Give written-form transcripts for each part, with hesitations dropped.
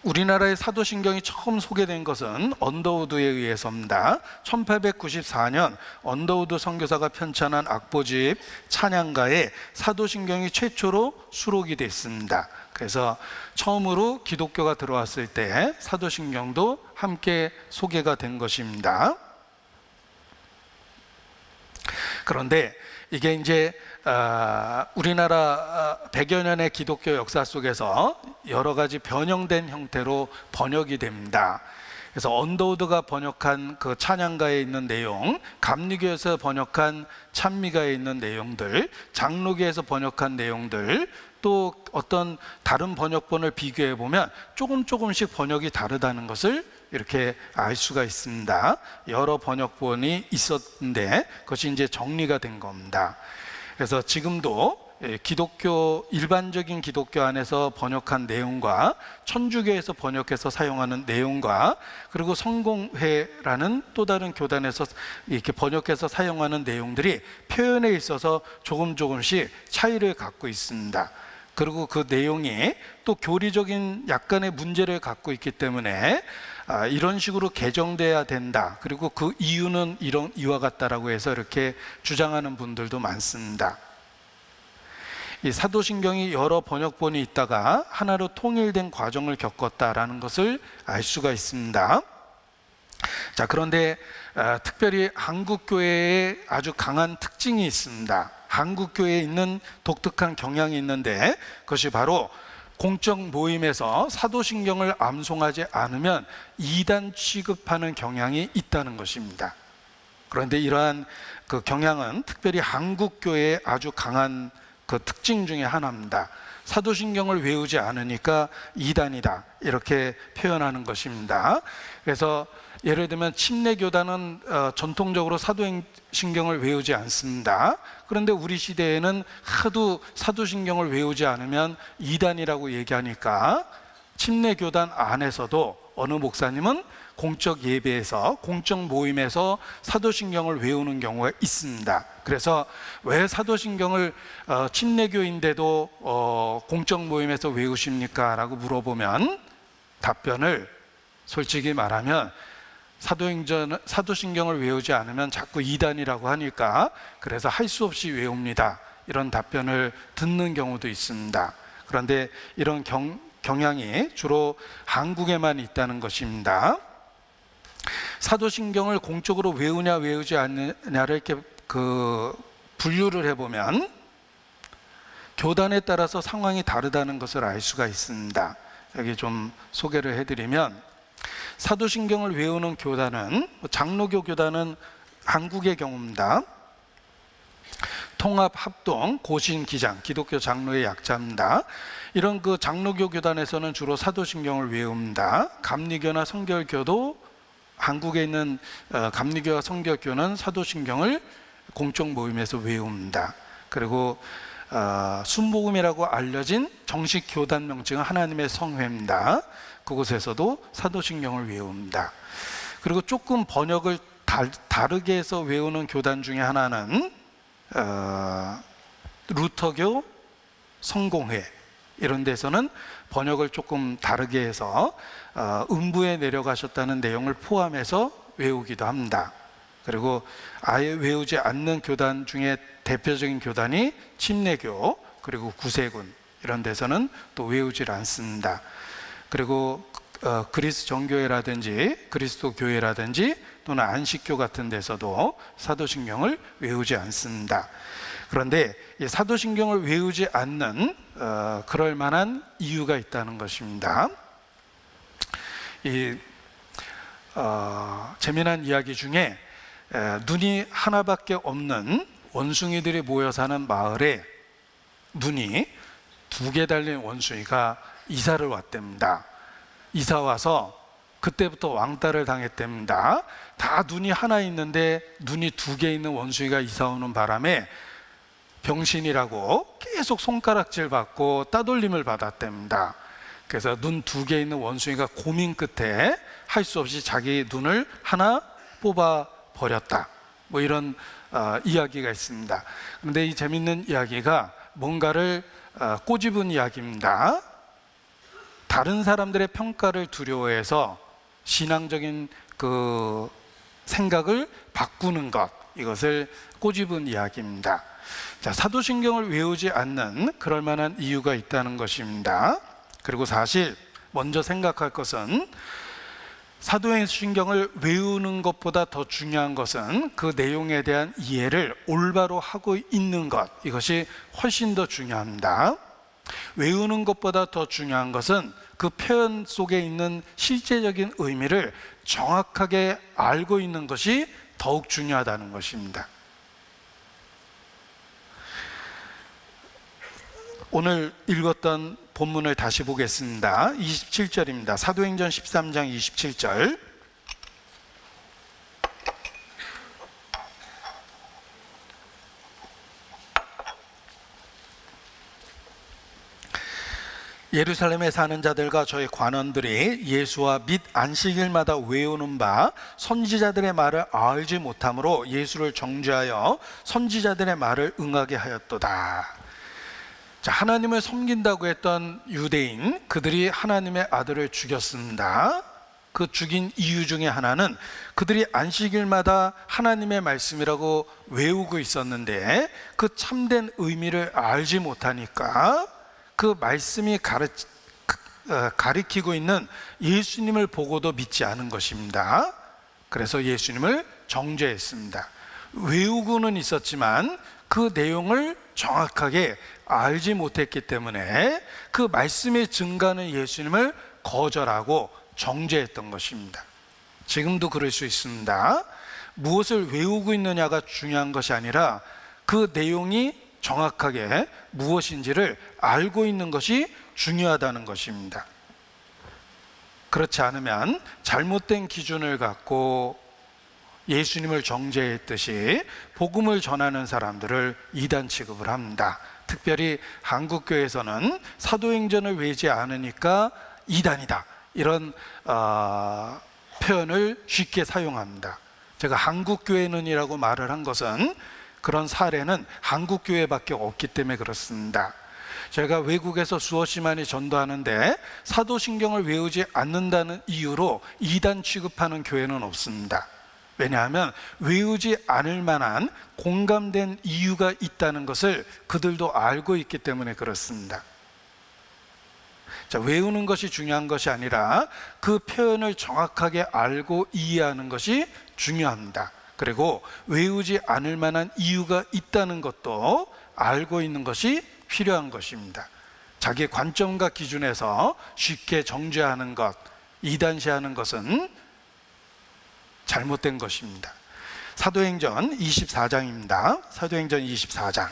우리나라의 사도신경이 처음 소개된 것은 언더우드에 의해서입니다. 1894년 언더우드 선교사가 편찬한 악보집 찬양가에 사도신경이 최초로 수록이 됐습니다. 그래서 처음으로 기독교가 들어왔을 때 사도신경도 함께 소개가 된 것입니다. 그런데 이게 이제 우리나라 100여 년의 기독교 역사 속에서 여러 가지 변형된 형태로 번역이 됩니다. 그래서 언더우드가 번역한 그 찬양가에 있는 내용, 감리교에서 번역한 찬미가에 있는 내용들, 장로교에서 번역한 내용들, 또 어떤 다른 번역본을 비교해 보면 조금씩 번역이 다르다는 것을 이렇게 알 수가 있습니다. 여러 번역본이 있었는데 그것이 이제 정리가 된 겁니다. 그래서 지금도 기독교, 일반적인 기독교 안에서 번역한 내용과 천주교에서 번역해서 사용하는 내용과 그리고 성공회라는 또 다른 교단에서 이렇게 번역해서 사용하는 내용들이 표현에 있어서 조금씩 차이를 갖고 있습니다. 그리고 그 내용이 또 교리적인 약간의 문제를 갖고 있기 때문에 이런 식으로 개정돼야 된다. 그리고 그 이유는 이와 같다라고 해서 이렇게 주장하는 분들도 많습니다. 이 사도신경이 여러 번역본이 있다가 하나로 통일된 과정을 겪었다라는 것을 알 수가 있습니다. 자, 그런데 특별히 한국교회에 아주 강한 특징이 있습니다. 한국교회에 있는 독특한 경향이 있는데 그것이 바로 공적 모임에서 사도신경을 암송하지 않으면 이단 취급하는 경향이 있다는 것입니다. 그런데 이러한 그 경향은 특별히 한국교회의 아주 강한 그 특징 중에 하나입니다. 사도신경을 외우지 않으니까 이단이다, 이렇게 표현하는 것입니다. 그래서 예를 들면 침례교단은 전통적으로 사도신경을 외우지 않습니다. 그런데 우리 시대에는 하도 사도신경을 외우지 않으면 이단이라고 얘기하니까 침례교단 안에서도 어느 목사님은 공적 예배에서, 공적 모임에서 사도신경을 외우는 경우가 있습니다. 그래서 왜 사도신경을 침례교인데도 공적 모임에서 외우십니까? 라고 물어보면 답변을 솔직히 말하면 사도신경을 외우지 않으면 자꾸 이단이라고 하니까 그래서 할 수 없이 외웁니다, 이런 답변을 듣는 경우도 있습니다. 그런데 이런 경향이 주로 한국에만 있다는 것입니다. 사도신경을 공적으로 외우냐 외우지 않느냐를 이렇게 분류를 해보면 교단에 따라서 상황이 다르다는 것을 알 수가 있습니다. 여기 좀 소개를 해드리면 사도신경을 외우는 교단은, 장로교 교단은 한국의 경우입니다. 통합, 합동, 고신, 기장, 기독교 장로의 약자입니다. 이런 그 장로교 교단에서는 주로 사도신경을 외웁니다. 감리교나 성결교도, 한국에 있는 감리교와 성결교는 사도신경을 공적 모임에서 외웁니다. 그리고 순복음이라고 알려진 정식 교단 명칭은 하나님의 성회입니다. 그곳에서도 사도신경을 외웁니다. 그리고 조금 번역을 다르게 해서 외우는 교단 중에 하나는 루터교, 성공회, 이런 데서는 번역을 조금 다르게 해서 음부에 내려가셨다는 내용을 포함해서 외우기도 합니다. 그리고 아예 외우지 않는 교단 중에 대표적인 교단이 침례교, 그리고 구세군, 이런 데서는 또 외우질 않습니다. 그리고 그리스 정교회라든지 그리스도 교회라든지 또는 안식교 같은 데서도 사도신경을 외우지 않습니다. 그런데 이 사도신경을 외우지 않는 그럴 만한 이유가 있다는 것입니다. 이 재미난 이야기 중에 눈이 하나밖에 없는 원숭이들이 모여 사는 마을에 눈이 2개 달린 원숭이가 이사를 왔답니다. 이사 와서 그때부터 왕따를 당했답니다. 다 눈이 하나 있는데 눈이 2개 있는 원숭이가 이사 오는 바람에 병신이라고 계속 손가락질 받고 따돌림을 받았답니다. 그래서 눈 2개 있는 원숭이가 고민 끝에 할 수 없이 자기 눈을 하나 뽑아 버렸다, 뭐 이런 이야기가 있습니다. 그런데 이 재밌는 이야기가 뭔가를 꼬집은 이야기입니다. 다른 사람들의 평가를 두려워해서 신앙적인 그 생각을 바꾸는 것, 이것을 꼬집은 이야기입니다. 자, 사도신경을 외우지 않는 그럴 만한 이유가 있다는 것입니다. 그리고 사실 먼저 생각할 것은 사도신경을 외우는 것보다 더 중요한 것은 그 내용에 대한 이해를 올바로 하고 있는 것, 이것이 훨씬 더 중요합니다. 외우는 것보다 더 중요한 것은 그 표현 속에 있는 실제적인 의미를 정확하게 알고 있는 것이 더욱 중요하다는 것입니다. 오늘 읽었던 본문을 다시 보겠습니다. 27절입니다. 사도행전 13장 27절. 예루살렘에 사는 자들과 저희 관원들이 예수와 및 안식일마다 외우는 바 선지자들의 말을 알지 못함으로 예수를 정죄하여 선지자들의 말을 응하게 하였도다. 자, 하나님을 섬긴다고 했던 유대인, 그들이 하나님의 아들을 죽였습니다. 그 죽인 이유 중에 하나는 그들이 안식일마다 하나님의 말씀이라고 외우고 있었는데 그 참된 의미를 알지 못하니까 그 말씀이 가리키고 있는 예수님을 보고도 믿지 않은 것입니다. 그래서 예수님을 정죄했습니다. 외우고는 있었지만 그 내용을 정확하게 알지 못했기 때문에 그 말씀에 증가하는 예수님을 거절하고 정죄했던 것입니다. 지금도 그럴 수 있습니다. 무엇을 외우고 있느냐가 중요한 것이 아니라 그 내용이 정확하게 무엇인지를 알고 있는 것이 중요하다는 것입니다. 그렇지 않으면 잘못된 기준을 갖고 예수님을 정죄했듯이 복음을 전하는 사람들을 이단 취급을 합니다. 특별히 한국교회에서는 사도행전을 외우지 않으니까 이단이다, 이런 표현을 쉽게 사용합니다. 제가 한국교회는이라고 말을 한 것은 그런 사례는 한국교회밖에 없기 때문에 그렇습니다. 제가 외국에서 수없이 많이 전도하는데 사도신경을 외우지 않는다는 이유로 이단 취급하는 교회는 없습니다. 왜냐하면 외우지 않을 만한 공감된 이유가 있다는 것을 그들도 알고 있기 때문에 그렇습니다. 자, 외우는 것이 중요한 것이 아니라 그 표현을 정확하게 알고 이해하는 것이 중요합니다. 그리고 외우지 않을 만한 이유가 있다는 것도 알고 있는 것이 필요한 것입니다. 자기 관점과 기준에서 쉽게 정죄하는 것, 이단시하는 것은 잘못된 것입니다. 사도행전 24장입니다. 사도행전 24장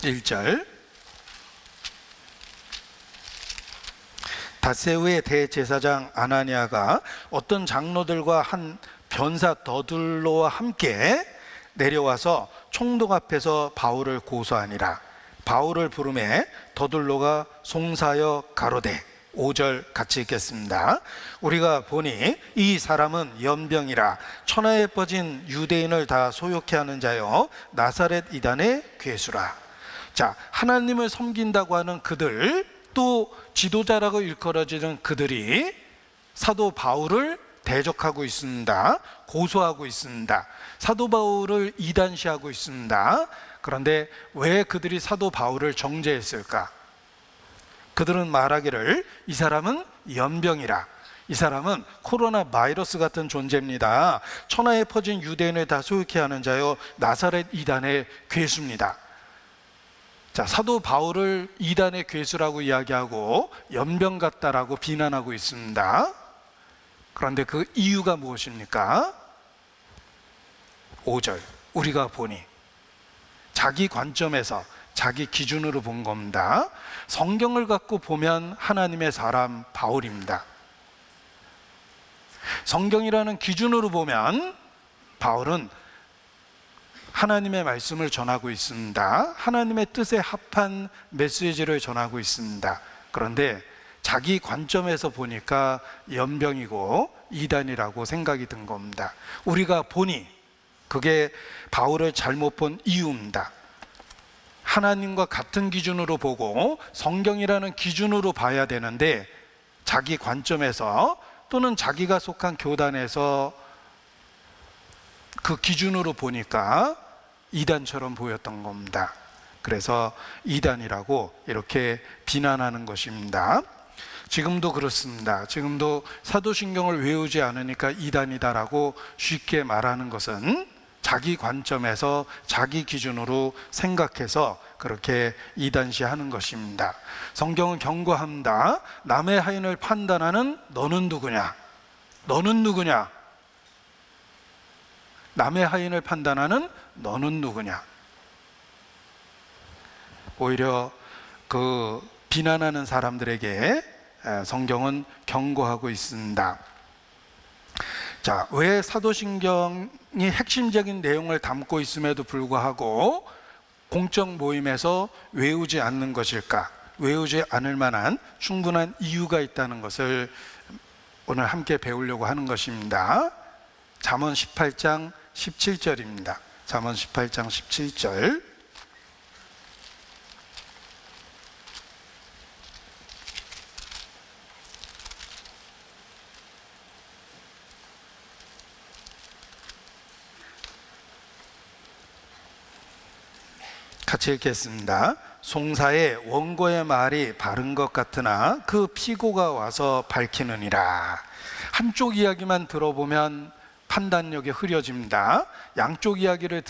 1절. 닷새우의 대제사장 아나니아가 어떤 장로들과 한 변사 더둘로와 함께 내려와서 총독 앞에서 바울을 고소하니라. 바울을 부르매 더둘로가 송사여 가로되. 5절 같이 읽겠습니다. 우리가 보니 이 사람은 연병이라 천하에 퍼진 유대인을 다 소욕케 하는 자여 나사렛 이단의 괴수라. 자, 하나님을 섬긴다고 하는 그들, 또 지도자라고 일컬어지는 그들이 사도 바울을 대적하고 있습니다. 고소하고 있습니다. 사도 바울을 이단시하고 있습니다. 그런데 왜 그들이 사도 바울을 정죄했을까? 그들은 말하기를 이 사람은 연병이라, 이 사람은 코로나 바이러스 같은 존재입니다. 천하에 퍼진 유대인을 다 소욕케 하는 자여 나사렛 이단의 괴수입니다. 자, 사도 바울을 이단의 괴수라고 이야기하고 연병 같다라고 비난하고 있습니다. 그런데 그 이유가 무엇입니까? 5절. 우리가 보니, 자기 관점에서 자기 기준으로 본 겁니다. 성경을 갖고 보면 하나님의 사람 바울입니다. 성경이라는 기준으로 보면 바울은 하나님의 말씀을 전하고 있습니다. 하나님의 뜻에 합한 메시지를 전하고 있습니다. 그런데 자기 관점에서 보니까 연병이고 이단이라고 생각이 든 겁니다. 우리가 보니 그게 바울을 잘못 본 이유입니다. 하나님과 같은 기준으로 보고 성경이라는 기준으로 봐야 되는데 자기 관점에서 또는 자기가 속한 교단에서 그 기준으로 보니까 이단처럼 보였던 겁니다. 그래서 이단이라고 이렇게 비난하는 것입니다. 지금도 그렇습니다. 지금도 사도신경을 외우지 않으니까 이단이다라고 쉽게 말하는 것은 자기 관점에서 자기 기준으로 생각해서 그렇게 이단시하는 것입니다. 성경은 경고합니다. 남의 하인을 판단하는 너는 누구냐? 너는 누구냐? 남의 하인을 판단하는 너는 누구냐? 오히려 그 비난하는 사람들에게 성경은 경고하고 있습니다. 자, 왜 사도신경이 핵심적인 내용을 담고 있음에도 불구하고 공적 모임에서 외우지 않는 것일까? 외우지 않을 만한 충분한 이유가 있다는 것을 오늘 함께 배우려고 하는 것입니다. 잠언 18장 17절입니다. 잠언 18장 17절. 같이 읽겠습니다. 송사의 원고의 말이 바른 것 같으나 그 피고가 와서 밝히느니라. 한쪽 이야기만 들어보면 판단력이 흐려집니다. 양쪽 이야기를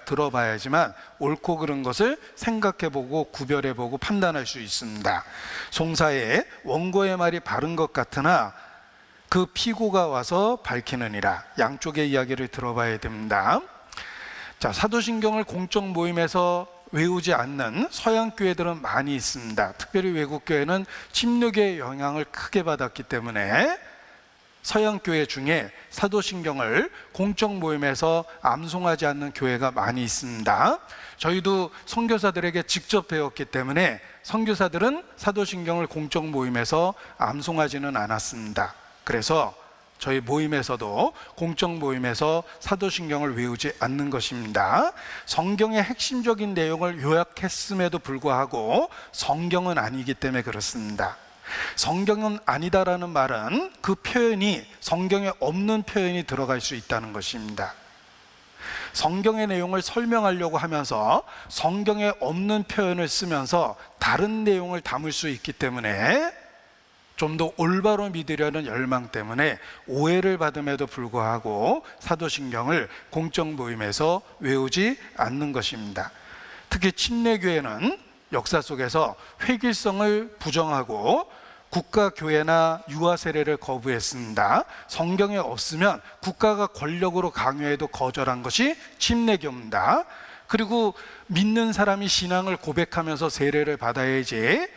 들어봐야지만 옳고 그른 것을 생각해보고 구별해보고 판단할 수 있습니다. 송사의 원고의 말이 바른 것 같으나 그 피고가 와서 밝히느니라. 양쪽의 이야기를 들어봐야 됩니다. 자, 사도신경을 공적 모임에서 외우지 않는 서양 교회들은 많이 있습니다. 특별히 외국 교회는 침략의 영향을 크게 받았기 때문에 서양 교회 중에 사도신경을 공적 모임에서 암송하지 않는 교회가 많이 있습니다. 저희도 선교사들에게 직접 배웠기 때문에 선교사들은 사도신경을 공적 모임에서 암송하지는 않았습니다. 그래서 저희 모임에서도 공적 모임에서 사도신경을 외우지 않는 것입니다. 성경의 핵심적인 내용을 요약했음에도 불구하고 성경은 아니기 때문에 그렇습니다. 성경은 아니다라는 말은 그 표현이 성경에 없는 표현이 들어갈 수 있다는 것입니다. 성경의 내용을 설명하려고 하면서 성경에 없는 표현을 쓰면서 다른 내용을 담을 수 있기 때문에 좀 더 올바로 믿으려는 열망 때문에 오해를 받음에도 불구하고 사도신경을 공적 모임에서 외우지 않는 것입니다. 특히 침례교회는 역사 속에서 획일성을 부정하고 국가교회나 유아세례를 거부했습니다. 성경에 없으면 국가가 권력으로 강요해도 거절한 것이 침례교입니다. 그리고 믿는 사람이 신앙을 고백하면서 세례를 받아야지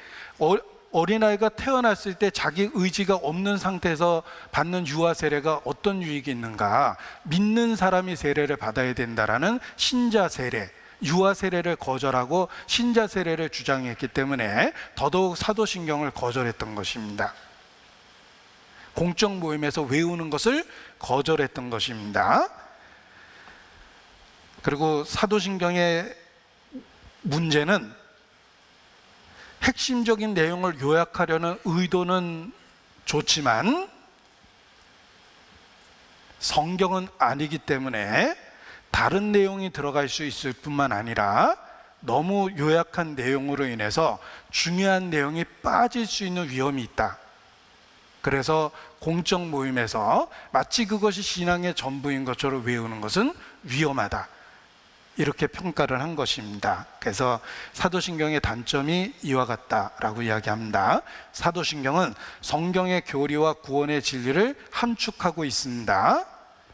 어린아이가 태어났을 때 자기 의지가 없는 상태에서 받는 유아 세례가 어떤 유익이 있는가? 믿는 사람이 세례를 받아야 된다라는 신자 세례, 유아 세례를 거절하고 신자 세례를 주장했기 때문에 더더욱 사도신경을 거절했던 것입니다. 공적 모임에서 외우는 것을 거절했던 것입니다. 그리고 사도신경의 문제는 핵심적인 내용을 요약하려는 의도는 좋지만 성경은 아니기 때문에 다른 내용이 들어갈 수 있을 뿐만 아니라 너무 요약한 내용으로 인해서 중요한 내용이 빠질 수 있는 위험이 있다. 그래서 공적 모임에서 마치 그것이 신앙의 전부인 것처럼 외우는 것은 위험하다. 이렇게 평가를 한 것입니다. 그래서 사도신경의 단점이 이와 같다라고 이야기합니다. 사도신경은 성경의 교리와 구원의 진리를 함축하고 있습니다.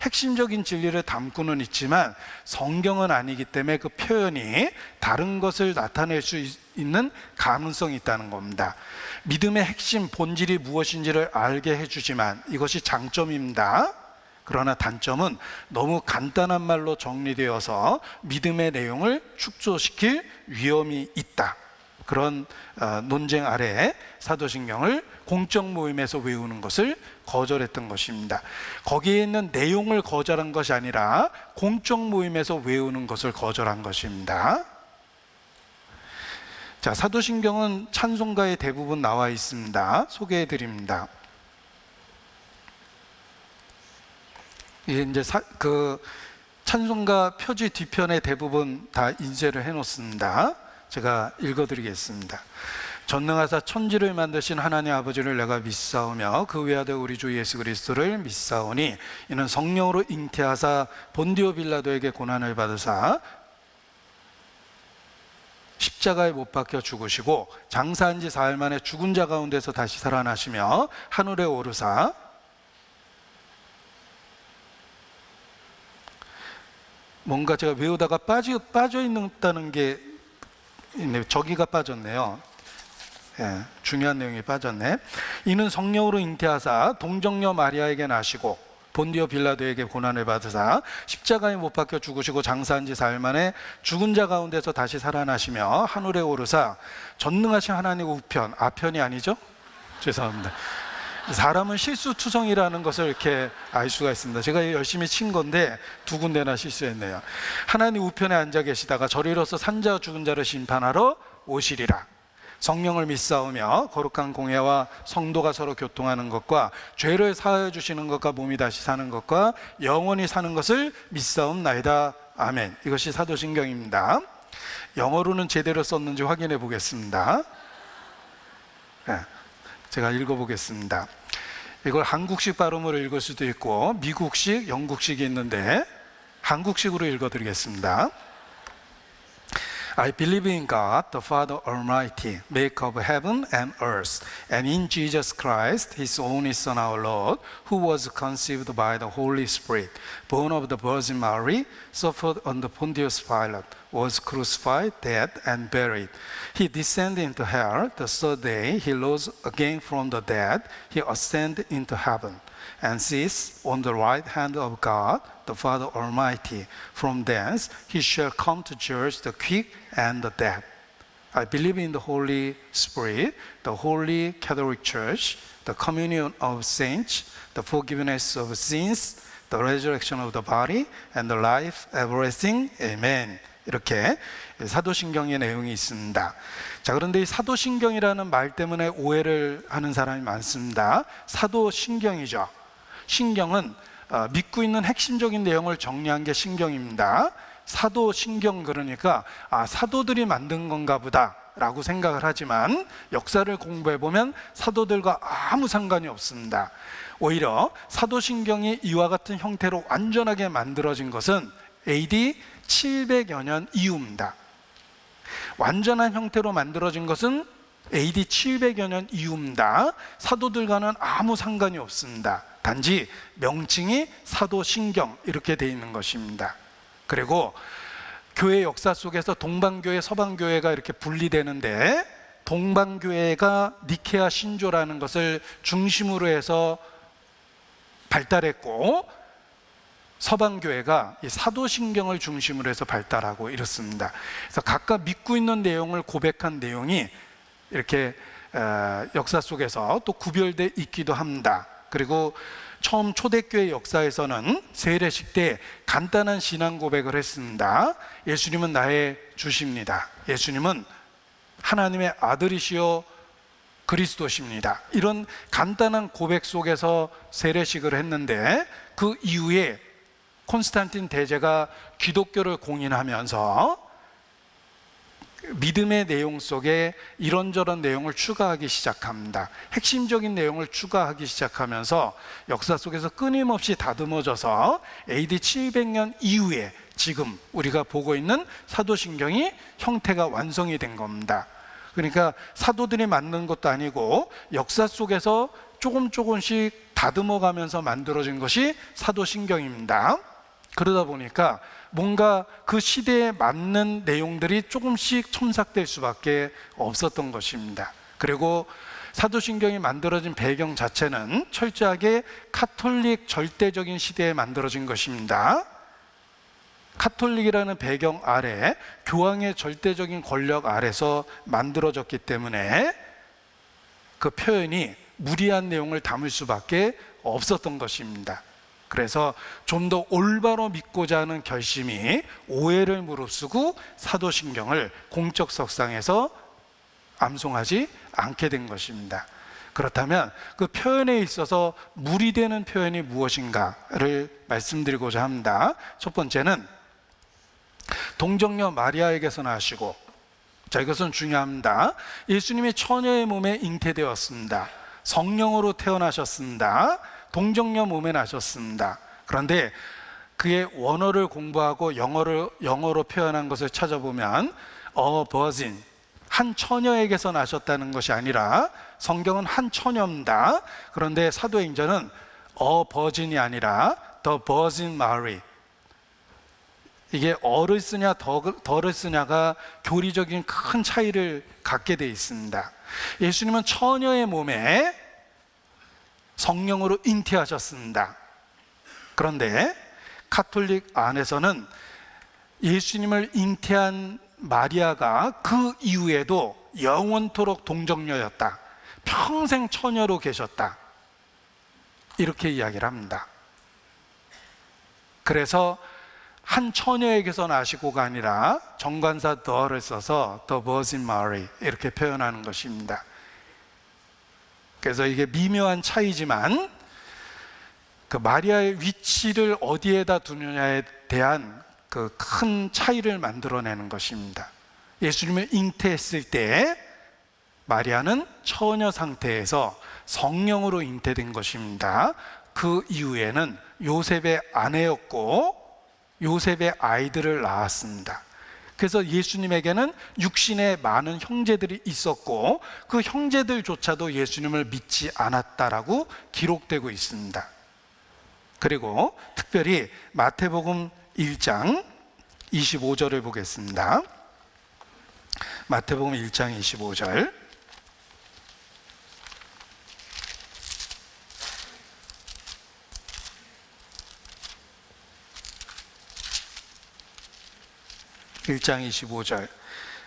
핵심적인 진리를 담고는 있지만 성경은 아니기 때문에 그 표현이 다른 것을 나타낼 수 있는 가능성이 있다는 겁니다. 믿음의 핵심 본질이 무엇인지를 알게 해주지만 이것이 장점입니다. 그러나 단점은 너무 간단한 말로 정리되어서 믿음의 내용을 축소시킬 위험이 있다. 그런 논쟁 아래에 사도신경을 공적 모임에서 외우는 것을 거절했던 것입니다. 거기에 있는 내용을 거절한 것이 아니라 공적 모임에서 외우는 것을 거절한 것입니다. 자, 사도신경은 찬송가에 대부분 나와 있습니다. 소개해 드립니다. 이제 그 찬송가 표지 뒤편에 대부분 다 인쇄를 해 놓습니다. 제가 읽어 드리겠습니다. 전능하사 천지를 만드신 하나님 아버지를 내가 믿사오며 그 외아들 우리 주 예수 그리스도를 믿사오니 이는 성령으로 잉태하사 본디오 빌라도에게 고난을 받으사 십자가에 못 박혀 죽으시고 장사한 지 사흘 만에 죽은 자 가운데서 다시 살아나시며 하늘에 오르사 뭔가 제가 외우다가 빠져 있다는 게 있네요. 저기가 빠졌네요. 예, 중요한 내용이 빠졌네. 이는 성령으로 잉태하사 동정녀 마리아에게 나시고 본디오 빌라도에게 고난을 받으사 십자가에 못 박혀 죽으시고 장사한 지 사흘 만에 죽은 자 가운데서 다시 살아나시며 하늘에 오르사 전능하신 하나님 우편, 아편이 아니죠? 죄송합니다. 사람은 실수투성이라는 것을 이렇게 알 수가 있습니다. 제가 열심히 친 건데 두 군데나 실수했네요. 하나님 우편에 앉아 계시다가 저리로서 산자와 죽은 자를 심판하러 오시리라. 성령을 믿사오며 거룩한 공예와 성도가 서로 교통하는 것과 죄를 사하여 주시는 것과 몸이 다시 사는 것과 영원히 사는 것을 믿사옵나이다. 아멘. 이것이 사도신경입니다. 영어로는 제대로 썼는지 확인해 보겠습니다. 네, 제가 읽어보겠습니다. 이걸 한국식 발음으로 읽을 수도 있고 미국식, 영국식이 있는데 한국식으로 읽어드리겠습니다. I believe in God, the Father Almighty, maker of heaven and earth, and in Jesus Christ, His only Son, our Lord, who was conceived by the Holy Spirit, born of the Virgin Mary, suffered under Pontius Pilate, was crucified, dead, and buried. He descended into hell. The third day, He rose again from the dead. He ascended into heaven, and sits on the right hand of God, the Father Almighty. From thence He shall come to judge the quick and the dead. I believe in the Holy Spirit, the Holy Catholic Church, the communion of saints, the forgiveness of sins, the resurrection of the body, and the life everlasting. Amen. 이렇게 사도신경의 내용이 있습니다. 자, 그런데 이 사도신경이라는 말 때문에 오해를 하는 사람이 많습니다. 사도신경이죠. 신경은 믿고 있는 핵심적인 내용을 정리한 게 신경입니다. 사도신경, 그러니까 사도들이 만든 건가 보다 라고 생각을 하지만 역사를 공부해 보면 사도들과 아무 상관이 없습니다. 오히려 사도신경이 이와 같은 형태로 완전하게 만들어진 것은 AD 700여 년 이후입니다. 완전한 형태로 만들어진 것은 AD 700여 년 이후입니다. 사도들과는 아무 상관이 없습니다. 단지 명칭이 사도신경 이렇게 되어 있는 것입니다. 그리고 교회 역사 속에서 동방교회, 서방교회가 이렇게 분리되는데 동방교회가 니케아 신조라는 것을 중심으로 해서 발달했고 서방교회가 이 사도신경을 중심으로 해서 발달하고 이렇습니다. 그래서 각각 믿고 있는 내용을 고백한 내용이 이렇게 역사 속에서 또 구별되어 있기도 합니다. 그리고 처음 초대교회 역사에서는 세례식 때 간단한 신앙 고백을 했습니다. 예수님은 나의 주십니다. 예수님은 하나님의 아들이시요 그리스도십니다. 이런 간단한 고백 속에서 세례식을 했는데 그 이후에 콘스탄틴 대제가 기독교를 공인하면서 믿음의 내용 속에 이런저런 내용을 추가하기 시작합니다. 핵심적인 내용을 추가하기 시작하면서 역사 속에서 끊임없이 다듬어져서 AD 700년 이후에 지금 우리가 보고 있는 사도신경이 형태가 완성이 된 겁니다. 그러니까 사도들이 만든 것도 아니고 역사 속에서 조금씩 다듬어가면서 만들어진 것이 사도신경입니다. 그러다 보니까 뭔가 그 시대에 맞는 내용들이 조금씩 첨삭될 수밖에 없었던 것입니다. 그리고 사도신경이 만들어진 배경 자체는 철저하게 카톨릭 절대적인 시대에 만들어진 것입니다. 카톨릭이라는 배경 아래 교황의 절대적인 권력 아래서 만들어졌기 때문에 그 표현이 무리한 내용을 담을 수밖에 없었던 것입니다. 그래서 좀 더 올바로 믿고자 하는 결심이 오해를 무릅쓰고 사도신경을 공적 석상에서 암송하지 않게 된 것입니다. 그렇다면 그 표현에 있어서 무리되는 표현이 무엇인가를 말씀드리고자 합니다. 첫 번째는 동정녀 마리아에게서 나시고, 자, 이것은 중요합니다. 예수님이 처녀의 몸에 잉태되었습니다. 성령으로 태어나셨습니다. 동정녀 몸에 나셨습니다. 그런데 그의 원어를 공부하고 영어로 표현한 것을 찾아보면 virgin, 한 처녀에게서 나셨다는 것이 아니라, 성경은 한 처녀입니다. 그런데 사도행전은 virgin이 아니라 the virgin Mary, 이게 어를 쓰냐 더를 쓰냐가 교리적인 큰 차이를 갖게 돼 있습니다. 예수님은 처녀의 몸에 성령으로 잉태하셨습니다. 그런데 가톨릭 안에서는 예수님을 잉태한 마리아가 그 이후에도 영원토록 동정녀였다, 평생 처녀로 계셨다, 이렇게 이야기를 합니다. 그래서 한 처녀에게서 나시고가 아니라 정관사 the를 써서 the Virgin Mary 이렇게 표현하는 것입니다. 그래서 이게 미묘한 차이지만 그 마리아의 위치를 어디에다 두느냐에 대한 그 큰 차이를 만들어내는 것입니다. 예수님을 잉태했을 때 마리아는 처녀 상태에서 성령으로 잉태된 것입니다. 그 이후에는 요셉의 아내였고 요셉의 아이들을 낳았습니다. 그래서 예수님에게는 육신의 많은 형제들이 있었고 그 형제들조차도 예수님을 믿지 않았다라고 기록되고 있습니다. 그리고 특별히 마태복음 1장 25절을 보겠습니다. 마태복음 1장 25절. (1장 25절)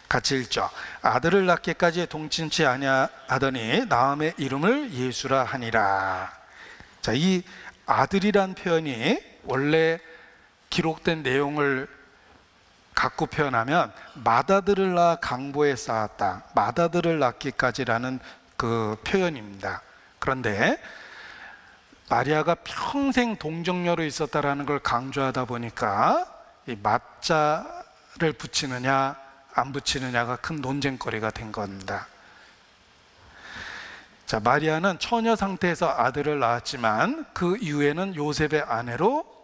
같이 읽죠. 아들을 낳기까지 동침치 아니하더니 나음의 이름을 예수라 하니라. 자, 이 아들이란 표현이 원래 기록된 내용을 갖고 표현하면 맏아들을 낳아 강보에 쌓았다, 맏아들을 낳기까지라는 그 표현입니다. 그런데 마리아가 평생 동정녀로 있었다라는 걸 강조하다 보니까 이 맏자를 붙이느냐 안 붙이느냐가 큰 논쟁거리가 된 겁니다. 자, 마리아는 처녀 상태에서 아들을 낳았지만 그 이후에는 요셉의 아내로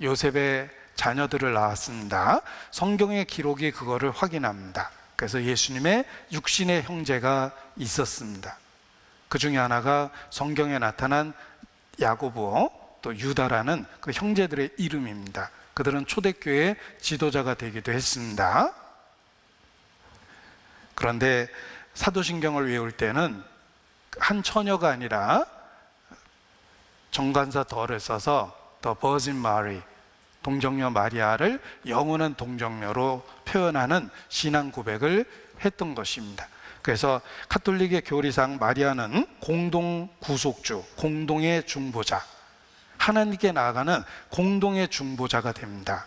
요셉의 자녀들을 낳았습니다. 성경의 기록이 그거를 확인합니다. 그래서 예수님의 육신의 형제가 있었습니다. 그 중에 하나가 성경에 나타난 야고보, 또 유다라는 그 형제들의 이름입니다. 그들은 초대교회의 지도자가 되기도 했습니다. 그런데 사도신경을 외울 때는 한 처녀가 아니라 정관사 더를 써서 The Virgin Mary, 동정녀 마리아를 영원한 동정녀로 표현하는 신앙 고백을 했던 것입니다. 그래서 가톨릭의 교리상 마리아는 공동 구속주, 공동의 중보자, 하나님께 나아가는 공동의 중보자가 됩니다.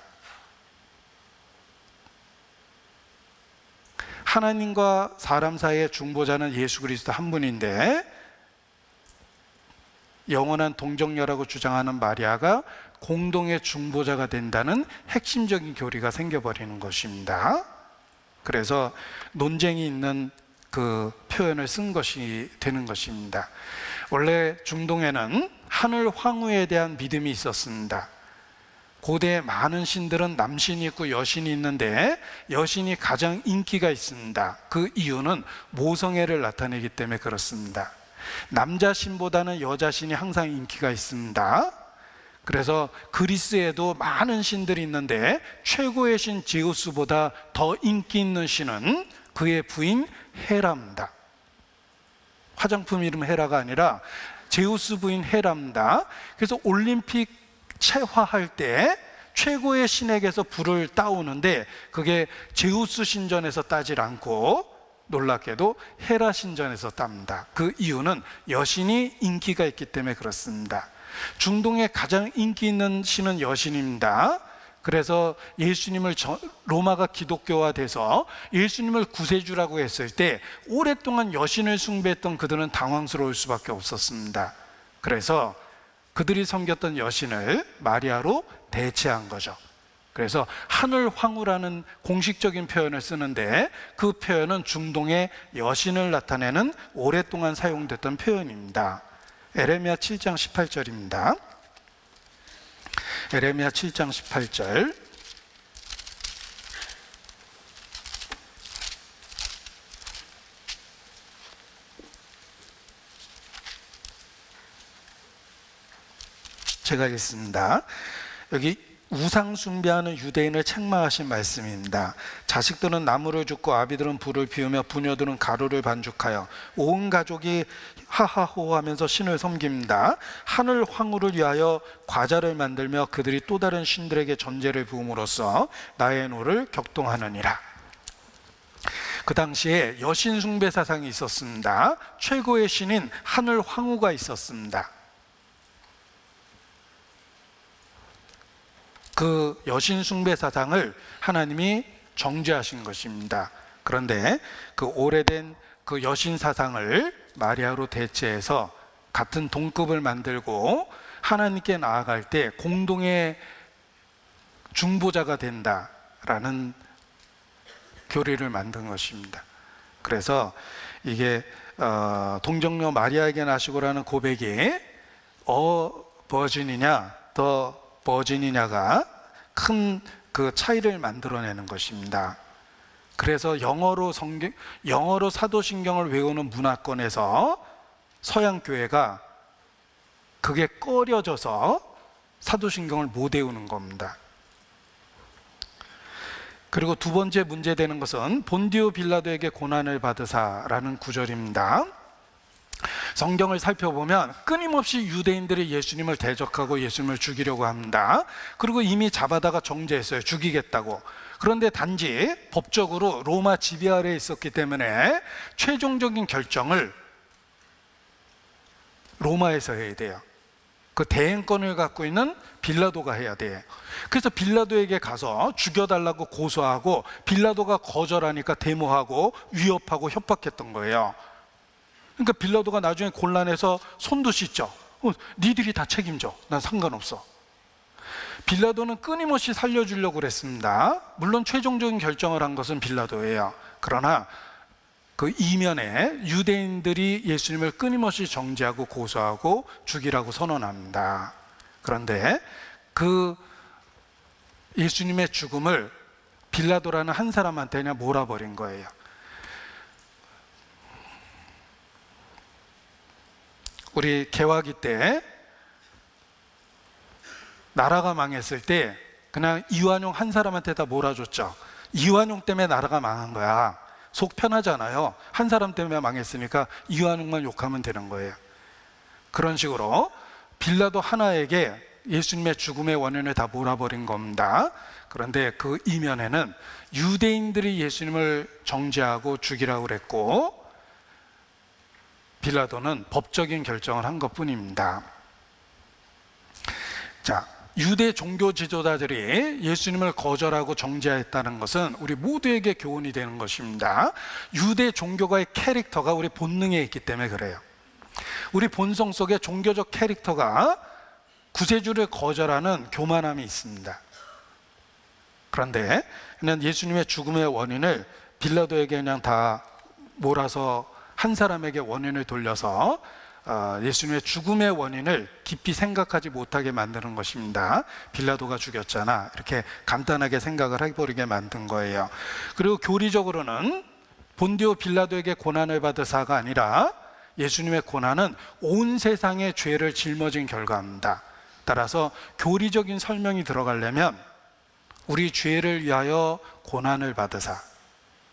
하나님과 사람 사이의 중보자는 예수 그리스도 한 분인데 영원한 동정녀라고 주장하는 마리아가 공동의 중보자가 된다는 핵심적인 교리가 생겨버리는 것입니다. 그래서 논쟁이 있는 그 표현을 쓴 것이 되는 것입니다. 원래 중동에는 하늘 황후에 대한 믿음이 있었습니다. 고대 많은 신들은 남신이 있고 여신이 있는데 여신이 가장 인기가 있습니다. 그 이유는 모성애를 나타내기 때문에 그렇습니다. 남자 신보다는 여자 신이 항상 인기가 있습니다. 그래서 그리스에도 많은 신들이 있는데 최고의 신 제우스보다 더 인기 있는 신은 그의 부인 헤라입니다. 화장품 이름 헤라가 아니라 제우스 부인 헤라입니다. 그래서 올림픽 체화할 때 최고의 신에게서 불을 따오는데 그게 제우스 신전에서 따질 않고 놀랍게도 헤라 신전에서 땁니다. 그 이유는 여신이 인기가 있기 때문에 그렇습니다. 중동에 가장 인기 있는 신은 여신입니다. 그래서 로마가 기독교화돼서 예수님을 구세주라고 했을 때 오랫동안 여신을 숭배했던 그들은 당황스러울 수밖에 없었습니다. 그래서 그들이 섬겼던 여신을 마리아로 대체한 거죠. 그래서 하늘 황후라는 공식적인 표현을 쓰는데 그 표현은 중동의 여신을 나타내는 오랫동안 사용됐던 표현입니다. 에레미야 7장 18절입니다. 에레미야 7장 18절. 제가 읽습니다. 여기 우상 숭배하는 유대인을 책망하신 말씀입니다. 자식들은 나무를 줍고 아비들은 불을 피우며 부녀들은 가루를 반죽하여 온 가족이 하하호 하면서 신을 섬깁니다. 하늘 황후를 위하여 과자를 만들며 그들이 또 다른 신들에게 전제를 부음으로써 나의 노를 격동하느니라. 그 당시에 여신 숭배 사상이 있었습니다. 최고의 신인 하늘 황후가 있었습니다. 그 여신 숭배 사상을 하나님이 정죄하신 것입니다. 그런데 그 오래된 그 여신 사상을 마리아로 대체해서 같은 동급을 만들고 하나님께 나아갈 때 공동의 중보자가 된다라는 교리를 만든 것입니다. 그래서 이게 동정녀 마리아에게 나시고라는 고백이 버진이냐 더 버진이냐가 큰 그 차이를 만들어내는 것입니다. 그래서 영어로 사도신경을 외우는 문화권에서 서양 교회가 그게 꺼려져서 사도신경을 못 외우는 겁니다. 그리고 두 번째 문제되는 것은 본디오 빌라도에게 고난을 받으사라는 구절입니다. 성경을 살펴보면 끊임없이 유대인들이 예수님을 대적하고 예수님을 죽이려고 합니다. 그리고 이미 잡아다가 정죄했어요. 죽이겠다고. 그런데 단지 법적으로 로마 지배 아래에 있었기 때문에 최종적인 결정을 로마에서 해야 돼요. 그 대행권을 갖고 있는 빌라도가 해야 돼요. 그래서 빌라도에게 가서 죽여달라고 고소하고 빌라도가 거절하니까 데모하고 위협하고 협박했던 거예요. 그러니까 빌라도가 나중에 곤란해서 손도 씻죠. 니들이 다 책임져. 난 상관없어. 빌라도는 끊임없이 살려주려고 그랬습니다. 물론 최종적인 결정을 한 것은 빌라도예요. 그러나 그 이면에 유대인들이 예수님을 끊임없이 정죄하고 고소하고 죽이라고 선언합니다. 그런데 그 예수님의 죽음을 빌라도라는 한 사람한테 그냥 몰아버린 거예요. 우리 개화기 때 나라가 망했을 때 그냥 이완용 한 사람한테 다 몰아줬죠. 이완용 때문에 나라가 망한 거야. 속 편하잖아요. 한 사람 때문에 망했으니까 이완용만 욕하면 되는 거예요. 그런 식으로 빌라도 하나에게 예수님의 죽음의 원인을 다 몰아버린 겁니다. 그런데 그 이면에는 유대인들이 예수님을 정죄하고 죽이라고 그랬고 빌라도는 법적인 결정을 한 것뿐입니다. 자, 유대 종교 지도자들이 예수님을 거절하고 정죄했다는 것은 우리 모두에게 교훈이 되는 것입니다. 유대 종교가의 캐릭터가 우리 본능에 있기 때문에 그래요. 우리 본성 속에 종교적 캐릭터가 구세주를 거절하는 교만함이 있습니다. 그런데 그냥 예수님의 죽음의 원인을 빌라도에게 그냥 다 몰아서 한 사람에게 원인을 돌려서 예수님의 죽음의 원인을 깊이 생각하지 못하게 만드는 것입니다. 빌라도가 죽였잖아. 이렇게 간단하게 생각을 해버리게 만든 거예요. 그리고 교리적으로는 본디오 빌라도에게 고난을 받으사가 아니라 예수님의 고난은 온 세상의 죄를 짊어진 결과입니다. 따라서 교리적인 설명이 들어가려면 우리 죄를 위하여 고난을 받으사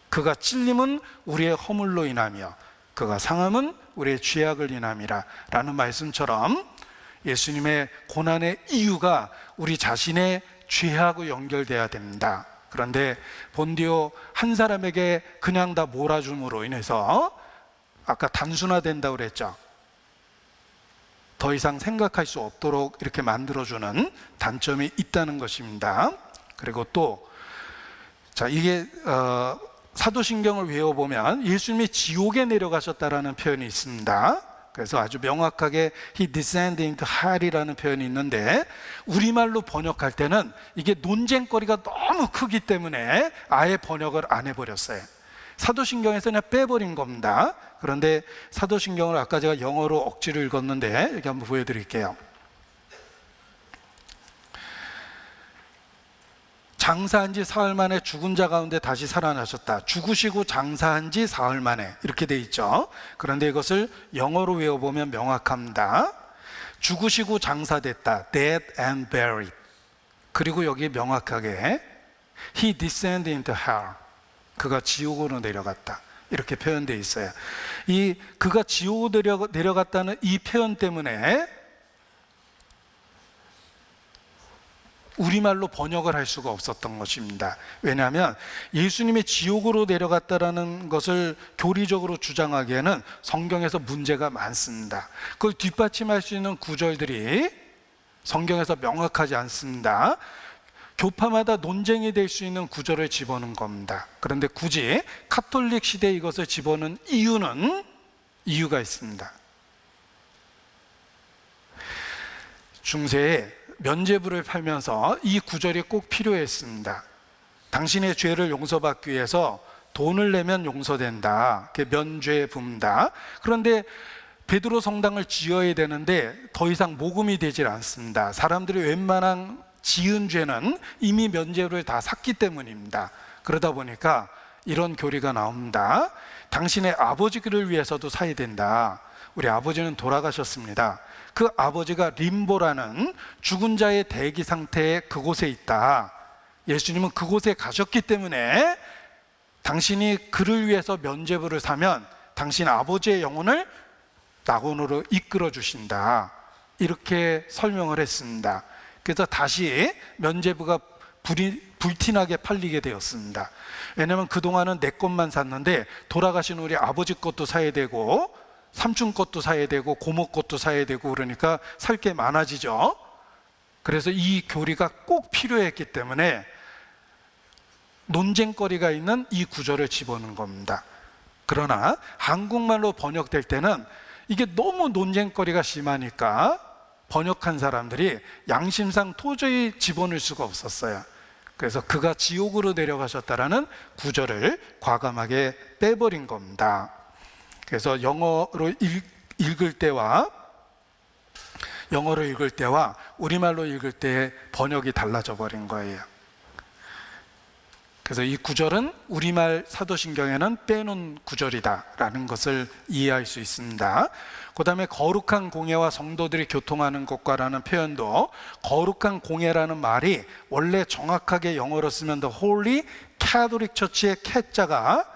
그가 찔림은 우리의 허물로 인하며 그가 상함은 우리의 죄악을 인함이라 라는 말씀처럼 예수님의 고난의 이유가 우리 자신의 죄하고 연결돼야 됩니다. 그런데 본디오 한 사람에게 그냥 다 몰아줌으로 인해서 아까 단순화된다고 그랬죠. 더 이상 생각할 수 없도록 이렇게 만들어주는 단점이 있다는 것입니다. 그리고 또 자, 이게 사도신경을 외워보면 예수님이 지옥에 내려가셨다라는 표현이 있습니다. 그래서 아주 명확하게 He descended into hell이라는 표현이 있는데, 우리말로 번역할 때는 이게 논쟁거리가 너무 크기 때문에 아예 번역을 안 해버렸어요. 사도신경에서 그냥 빼버린 겁니다. 그런데 사도신경을 아까 제가 영어로 억지로 읽었는데 여기 한번 보여드릴게요. 장사한 지 사흘 만에 죽은 자 가운데 다시 살아나셨다. 죽으시고 장사한 지 사흘 만에, 이렇게 돼 있죠. 그런데 이것을 영어로 외워보면 명확합니다. 죽으시고 장사됐다. Dead and buried. 그리고 여기 명확하게 He descended into hell. 그가 지옥으로 내려갔다. 이렇게 표현되어 있어요. 이 그가 지옥으로 내려갔다는 이 표현 때문에 우리말로 번역을 할 수가 없었던 것입니다. 왜냐하면 예수님이 지옥으로 내려갔다라는 것을 교리적으로 주장하기에는 성경에서 문제가 많습니다. 그걸 뒷받침할 수 있는 구절들이 성경에서 명확하지 않습니다. 교파마다 논쟁이 될 수 있는 구절을 집어넣은 겁니다. 그런데 굳이 카톨릭 시대에 이것을 집어넣은 이유가 있습니다. 중세에 면죄부를 팔면서 이 구절이 꼭 필요했습니다. 당신의 죄를 용서받기 위해서 돈을 내면 용서된다. 그게 면죄부입니다. 그런데 베드로 성당을 지어야 되는데 더 이상 모금이 되질 않습니다. 사람들이 웬만한 지은 죄는 이미 면죄부를 다 샀기 때문입니다. 그러다 보니까 이런 교리가 나옵니다. 당신의 아버지를 위해서도 사야 된다. 우리 아버지는 돌아가셨습니다. 그 아버지가 림보라는 죽은 자의 대기 상태에 그곳에 있다. 예수님은 그곳에 가셨기 때문에 당신이 그를 위해서 면죄부를 사면 당신 아버지의 영혼을 낙원으로 이끌어 주신다. 이렇게 설명을 했습니다. 그래서 다시 면죄부가 불티나게 팔리게 되었습니다. 왜냐하면 그동안은 내 것만 샀는데 돌아가신 우리 아버지 것도 사야 되고 삼촌 것도 사야 되고 고모 것도 사야 되고 그러니까 살 게 많아지죠. 그래서 이 교리가 꼭 필요했기 때문에 논쟁거리가 있는 이 구절을 집어넣은 겁니다. 그러나 한국말로 번역될 때는 이게 너무 논쟁거리가 심하니까 번역한 사람들이 양심상 도저히 집어넣을 수가 없었어요. 그래서 그가 지옥으로 내려가셨다라는 구절을 과감하게 빼버린 겁니다. 그래서 영어로 읽을 때와 우리말로 읽을 때의 번역이 달라져 버린 거예요. 그래서 이 구절은 우리말 사도신경에는 빼놓은 구절이다라는 것을 이해할 수 있습니다. 그 다음에 거룩한 공예와 성도들이 교통하는 것과라는 표현도, 거룩한 공예라는 말이 원래 정확하게 영어로 쓰면 The Holy Catholic Church의 캐자가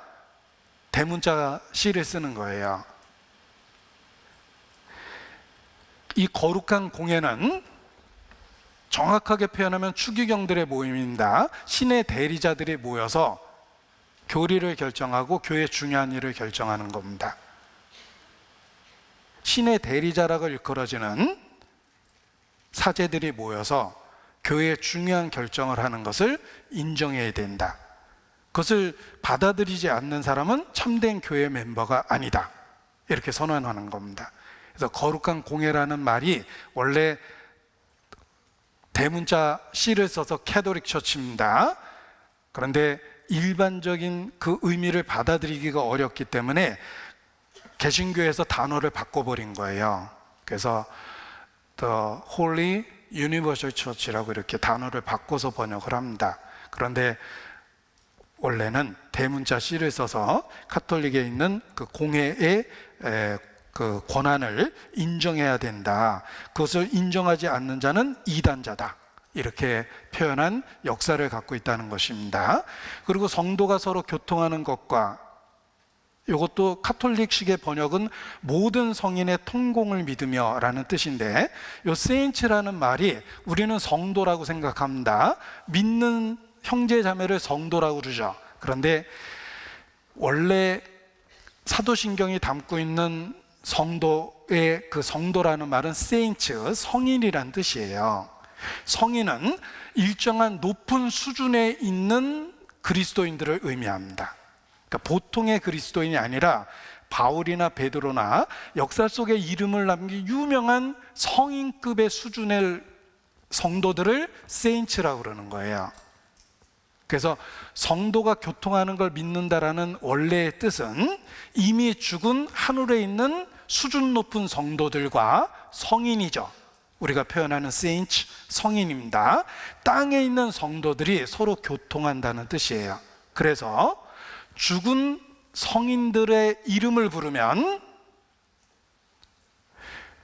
대문자 C를 쓰는 거예요. 이 거룩한 공예는 정확하게 표현하면 추기경들의 모임입니다. 신의 대리자들이 모여서 교리를 결정하고 교회의 중요한 일을 결정하는 겁니다. 신의 대리자라고 일컬어지는 사제들이 모여서 교회의 중요한 결정을 하는 것을 인정해야 된다. 그것을 받아들이지 않는 사람은 참된 교회 멤버가 아니다. 이렇게 선언하는 겁니다. 그래서 거룩한 공예라는 말이 원래 대문자 C를 써서 캐톨릭 처치입니다. 그런데 일반적인 그 의미를 받아들이기가 어렵기 때문에 개신교에서 단어를 바꿔버린 거예요. 그래서 The Holy Universal Church라고 이렇게 단어를 바꿔서 번역을 합니다. 그런데 원래는 대문자 C를 써서 카톨릭에 있는 그 공예의 그 권한을 인정해야 된다. 그것을 인정하지 않는 자는 이단자다. 이렇게 표현한 역사를 갖고 있다는 것입니다. 그리고 성도가 서로 교통하는 것과, 이것도 카톨릭식의 번역은 모든 성인의 통공을 믿으며 라는 뜻인데, 이 세인츠라는 말이 우리는 성도라고 생각합니다. 믿는 형제 자매를 성도라고 그러죠. 그런데 원래 사도신경이 담고 있는 성도의 그 성도라는 말은 세인츠, 성인이란 뜻이에요. 성인은 일정한 높은 수준에 있는 그리스도인들을 의미합니다. 그러니까 보통의 그리스도인이 아니라 바울이나 베드로나 역사 속에 이름을 남긴 유명한 성인급의 수준의 성도들을 세인츠라고 그러는 거예요. 그래서 성도가 교통하는 걸 믿는다라는 원래의 뜻은 이미 죽은 하늘에 있는 수준 높은 성도들과 성인이죠. 우리가 표현하는 세인츠, 성인입니다. 땅에 있는 성도들이 서로 교통한다는 뜻이에요. 그래서 죽은 성인들의 이름을 부르면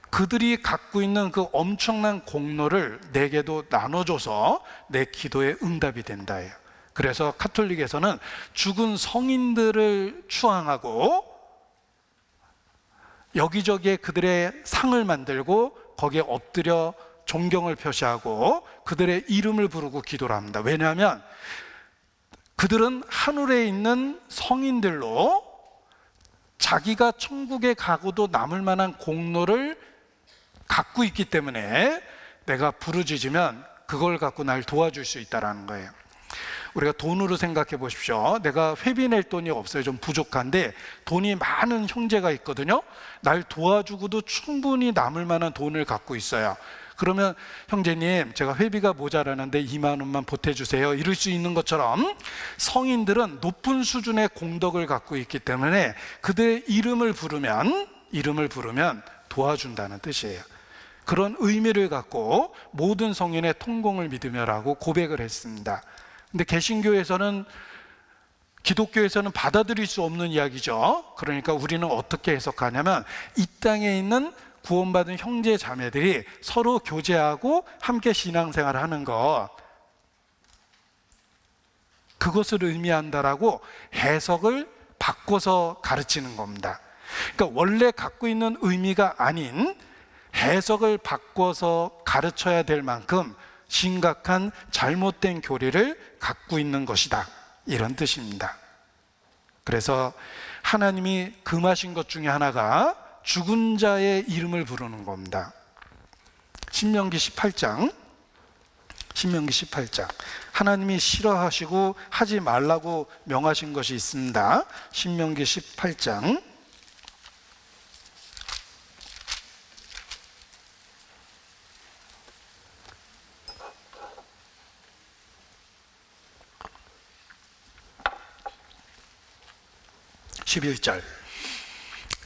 그들이 갖고 있는 그 엄청난 공로를 내게도 나눠줘서 내 기도에 응답이 된다예요. 그래서 카톨릭에서는 죽은 성인들을 추앙하고 여기저기에 그들의 상을 만들고 거기에 엎드려 존경을 표시하고 그들의 이름을 부르고 기도를 합니다. 왜냐하면 그들은 하늘에 있는 성인들로 자기가 천국에 가고도 남을 만한 공로를 갖고 있기 때문에 내가 부르짖으면 그걸 갖고 날 도와줄 수 있다는 거예요. 우리가 돈으로 생각해 보십시오. 내가 회비 낼 돈이 없어요. 좀 부족한데 돈이 많은 형제가 있거든요. 날 도와주고도 충분히 남을 만한 돈을 갖고 있어요. 그러면 형제님, 제가 회비가 모자라는데 2만 원만 보태주세요, 이럴 수 있는 것처럼 성인들은 높은 수준의 공덕을 갖고 있기 때문에 그들의 이름을 부르면 도와준다는 뜻이에요. 그런 의미를 갖고 모든 성인의 통공을 믿으며라고 고백을 했습니다. 근데 개신교에서는, 기독교에서는 받아들일 수 없는 이야기죠. 그러니까 우리는 어떻게 해석하냐면 이 땅에 있는 구원받은 형제 자매들이 서로 교제하고 함께 신앙생활을 하는 것, 그것을 의미한다라고 해석을 바꿔서 가르치는 겁니다. 그러니까 원래 갖고 있는 의미가 아닌 해석을 바꿔서 가르쳐야 될 만큼 심각한 잘못된 교리를 갖고 있는 것이다, 이런 뜻입니다. 그래서 하나님이 금하신 것 중에 하나가 죽은 자의 이름을 부르는 겁니다. 신명기 18장 하나님이 싫어하시고 하지 말라고 명하신 것이 있습니다. 신명기 18장 11절.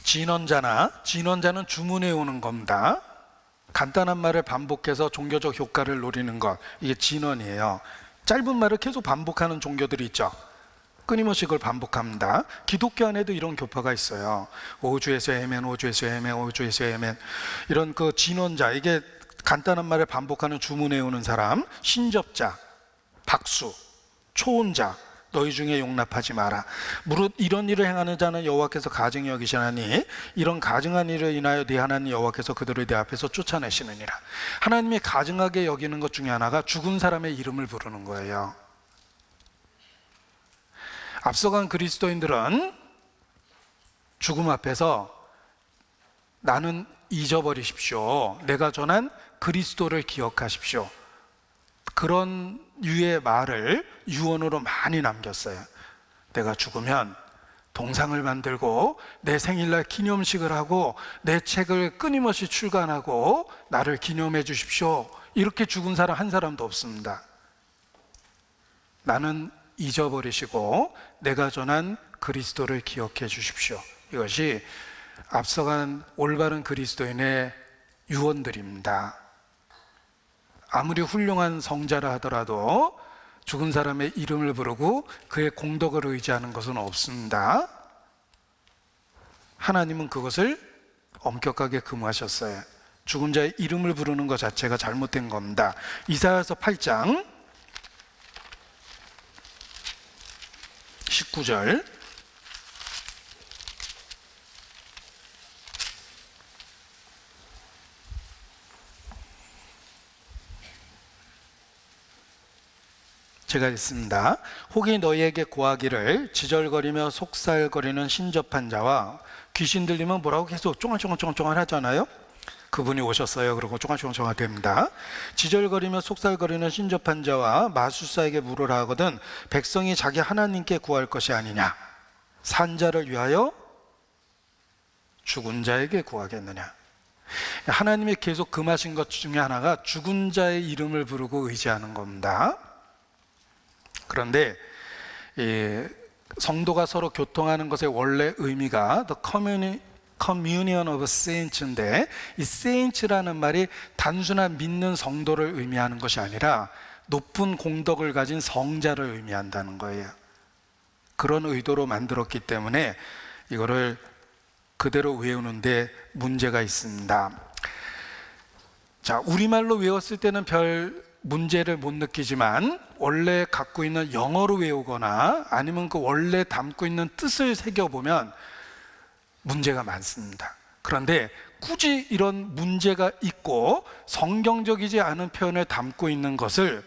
진언자는 주문해 오는 겁니다. 간단한 말을 반복해서 종교적 효과를 노리는 것, 이게 진언이에요. 짧은 말을 계속 반복하는 종교들이 있죠. 끊임없이 그걸 반복합니다. 기독교 안에도 이런 교파가 있어요. 오주에서 아멘, 오주에서 아멘, 오주에서 아멘. 이런 그 진언자, 이게 간단한 말을 반복하는 주문해 오는 사람, 신접자, 박수, 초혼자, 너희 중에 용납하지 마라. 무릇 이런 일을 행하는 자는 여호와께서 가증히 여기시나니 이런 가증한 일을 인하여 네 하나님 여호와께서 그들을 네 앞에서 쫓아내시느니라. 하나님이 가증하게 여기는 것 중에 하나가 죽은 사람의 이름을 부르는 거예요. 앞서간 그리스도인들은 죽음 앞에서 나는 잊어버리십시오, 내가 전한 그리스도를 기억하십시오, 그런 유의 말을 유언으로 많이 남겼어요. 내가 죽으면 동상을 만들고 내 생일날 기념식을 하고 내 책을 끊임없이 출간하고 나를 기념해 주십시오, 이렇게 죽은 사람 한 사람도 없습니다. 나는 잊어버리시고 내가 전한 그리스도를 기억해 주십시오. 이것이 앞서간 올바른 그리스도인의 유언들입니다. 아무리 훌륭한 성자라 하더라도 죽은 사람의 이름을 부르고 그의 공덕을 의지하는 것은 없습니다. 하나님은 그것을 엄격하게 금하셨어요. 죽은 자의 이름을 부르는 것 자체가 잘못된 겁니다. 이사야서 8장 19절. 제가 읽습니다. 혹이 너희에게 고하기를 지절거리며 속살거리는 신접한 자와, 귀신 들리면 뭐라고 계속 쫑알쫑알쫑알 하잖아요. 그분이 오셨어요. 그러고 조금씩 정화됩니다. 지절거리며 속살거리는 신접한 자와 마술사에게 물으라 하거든 백성이 자기 하나님께 구할 것이 아니냐? 산 자를 위하여 죽은 자에게 구하겠느냐? 하나님이 계속 금하신 것 중에 하나가 죽은 자의 이름을 부르고 의지하는 겁니다. 그런데 성도가 서로 교통하는 것의 원래 의미가 The Communion of Saints인데, 이 Saints라는 말이 단순한 믿는 성도를 의미하는 것이 아니라 높은 공덕을 가진 성자를 의미한다는 거예요. 그런 의도로 만들었기 때문에 이거를 그대로 외우는데 문제가 있습니다. 자, 우리말로 외웠을 때는 별 문제를 못 느끼지만 원래 갖고 있는 영어로 외우거나 아니면 그 원래 담고 있는 뜻을 새겨보면 문제가 많습니다. 그런데 굳이 이런 문제가 있고 성경적이지 않은 표현을 담고 있는 것을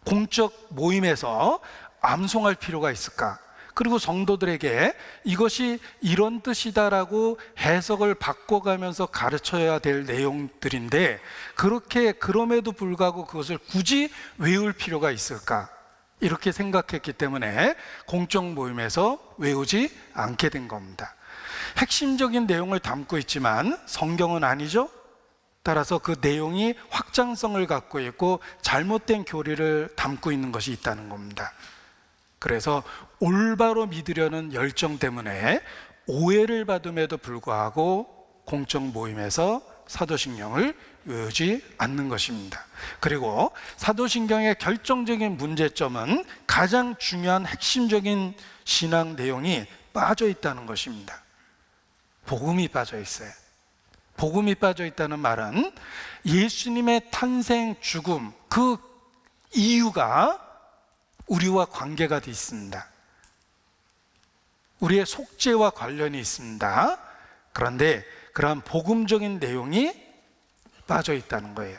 공적 모임에서 암송할 필요가 있을까? 그리고 성도들에게 이것이 이런 뜻이다라고 해석을 바꿔가면서 가르쳐야 될 내용들인데 그렇게 그럼에도 불구하고 그것을 굳이 외울 필요가 있을까? 이렇게 생각했기 때문에 공적 모임에서 외우지 않게 된 겁니다. 핵심적인 내용을 담고 있지만 성경은 아니죠? 따라서 그 내용이 확장성을 갖고 있고 잘못된 교리를 담고 있는 것이 있다는 겁니다. 그래서 올바로 믿으려는 열정 때문에 오해를 받음에도 불구하고 공적 모임에서 사도신경을 외우지 않는 것입니다. 그리고 사도신경의 결정적인 문제점은 가장 중요한 핵심적인 신앙 내용이 빠져 있다는 것입니다. 복음이 빠져 있어요. 복음이 빠져 있다는 말은 예수님의 탄생, 죽음, 그 이유가 우리와 관계가 되어 있습니다. 우리의 속죄와 관련이 있습니다. 그런데 그러한 복음적인 내용이 빠져 있다는 거예요.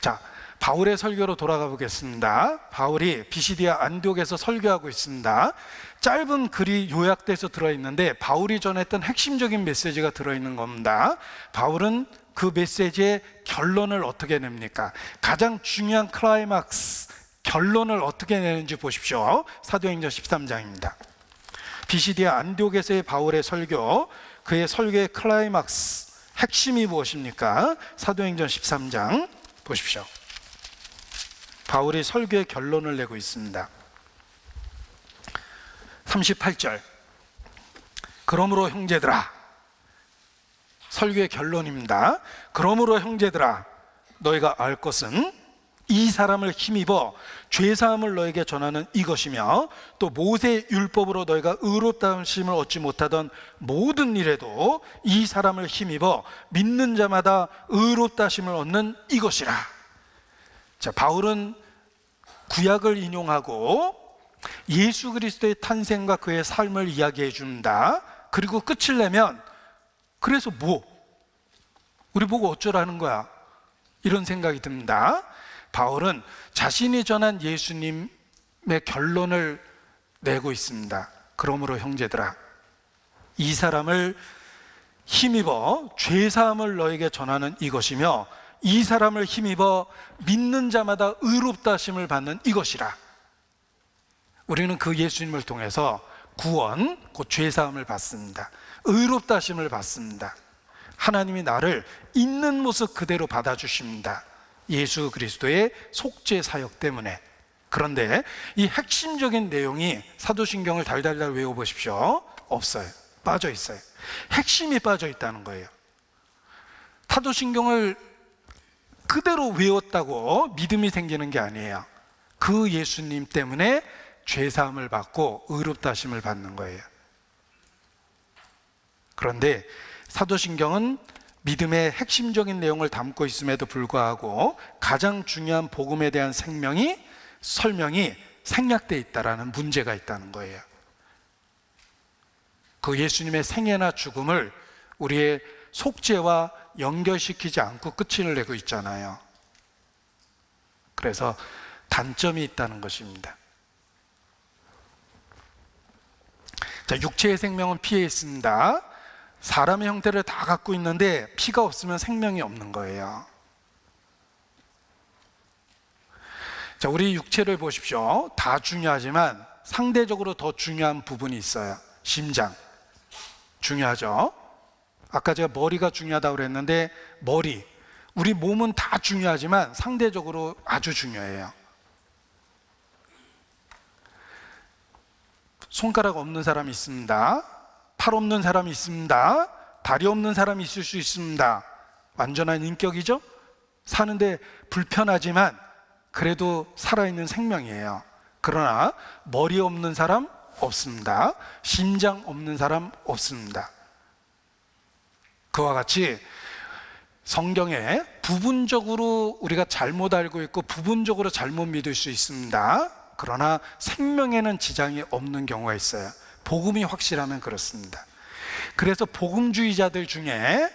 자, 바울의 설교로 돌아가 보겠습니다. 바울이 비시디아 안디옥에서 설교하고 있습니다. 짧은 글이 요약돼서 들어있는데 바울이 전했던 핵심적인 메시지가 들어있는 겁니다. 바울은 그 메시지의 결론을 어떻게 냅니까? 가장 중요한 클라이막스, 결론을 어떻게 내는지 보십시오. 사도행전 13장입니다. 비시디아 안디옥에서의 바울의 설교, 그의 설교의 클라이막스, 핵심이 무엇입니까? 사도행전 13장 보십시오. 바울이 설교의 결론을 내고 있습니다. 38절. 그러므로 형제들아, 설교의 결론입니다. 그러므로 형제들아, 너희가 알 것은 이 사람을 힘입어 죄사함을 너에게 전하는 이것이며 또 모세의 율법으로 너희가 의롭다심을 얻지 못하던 모든 일에도 이 사람을 힘입어 믿는 자마다 의롭다심을 얻는 이것이라. 자, 바울은 구약을 인용하고 예수 그리스도의 탄생과 그의 삶을 이야기해 줍니다. 그리고 끝을 내면 그래서 뭐? 우리 보고 어쩌라는 거야? 이런 생각이 듭니다. 바울은 자신이 전한 예수님의 결론을 내고 있습니다. 그러므로 형제들아, 이 사람을 힘입어 죄사함을 너에게 전하는 이것이며 이 사람을 힘입어 믿는 자마다 의롭다 하심을 받는 이것이라. 우리는 그 예수님을 통해서 구원, 곧 죄사함을 받습니다. 의롭다 하심을 받습니다. 하나님이 나를 있는 모습 그대로 받아주십니다. 예수 그리스도의 속죄 사역 때문에. 그런데 이 핵심적인 내용이 사도신경을 달달달 외워보십시오. 없어요. 빠져 있어요. 핵심이 빠져 있다는 거예요. 사도신경을 그대로 외웠다고 믿음이 생기는 게 아니에요. 그 예수님 때문에 죄사함을 받고 의롭다 하심을 받는 거예요. 그런데 사도신경은 믿음의 핵심적인 내용을 담고 있음에도 불구하고 가장 중요한 복음에 대한 설명이 생략되어 있다는 문제가 있다는 거예요. 그 예수님의 생애나 죽음을 우리의 속죄와 연결시키지 않고 끝을 내고 있잖아요. 그래서 단점이 있다는 것입니다. 자, 육체의 생명은 피해 있습니다. 사람의 형태를 다 갖고 있는데 피가 없으면 생명이 없는 거예요. 자, 우리 육체를 보십시오. 다 중요하지만 상대적으로 더 중요한 부분이 있어요. 심장. 중요하죠? 아까 제가 머리가 중요하다고 그랬는데 머리. 우리 몸은 다 중요하지만 상대적으로 아주 중요해요. 손가락 없는 사람이 있습니다. 팔 없는 사람이 있습니다. 다리 없는 사람이 있을 수 있습니다. 완전한 인격이죠? 사는데 불편하지만 그래도 살아있는 생명이에요. 그러나 머리 없는 사람 없습니다. 심장 없는 사람 없습니다. 그와 같이 성경에 부분적으로 우리가 잘못 알고 있고 부분적으로 잘못 믿을 수 있습니다. 그러나 생명에는 지장이 없는 경우가 있어요. 복음이 확실하면 그렇습니다. 그래서 복음주의자들 중에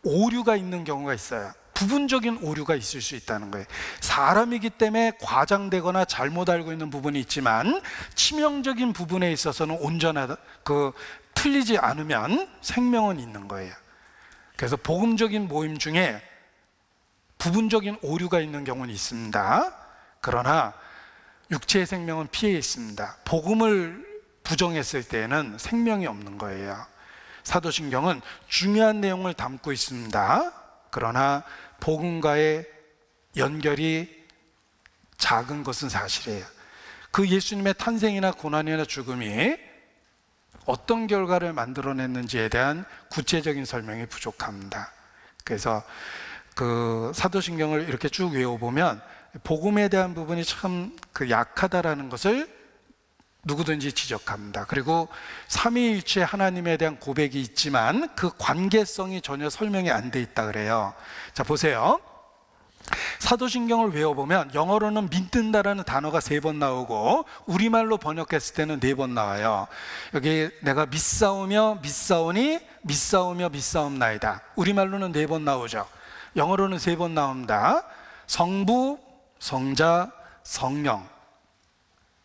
오류가 있는 경우가 있어요. 부분적인 오류가 있을 수 있다는 거예요. 사람이기 때문에 과장되거나 잘못 알고 있는 부분이 있지만 치명적인 부분에 있어서는 온전하다, 틀리지 않으면 생명은 있는 거예요. 그래서 복음적인 모임 중에 부분적인 오류가 있는 경우는 있습니다. 그러나 육체의 생명은 피해 있습니다. 복음을 부정했을 때에는 생명이 없는 거예요. 사도신경은 중요한 내용을 담고 있습니다. 그러나 복음과의 연결이 작은 것은 사실이에요. 그 예수님의 탄생이나 고난이나 죽음이 어떤 결과를 만들어냈는지에 대한 구체적인 설명이 부족합니다. 그래서 그 사도신경을 이렇게 쭉 외워보면 복음에 대한 부분이 참 약하다라는 것을 누구든지 지적합니다. 그리고 삼위일체 하나님에 대한 고백이 있지만 그 관계성이 전혀 설명이 안 돼 있다 그래요. 자, 보세요. 사도신경을 외워보면 영어로는 믿는다라는 단어가 3번 나오고 우리말로 번역했을 때는 4번 나와요. 여기 내가 믿사오며 믿사오니 믿사오며 믿사옵나이다. 우리말로는 4번 나오죠. 영어로는 3번 나옵니다. 성부, 성자, 성령.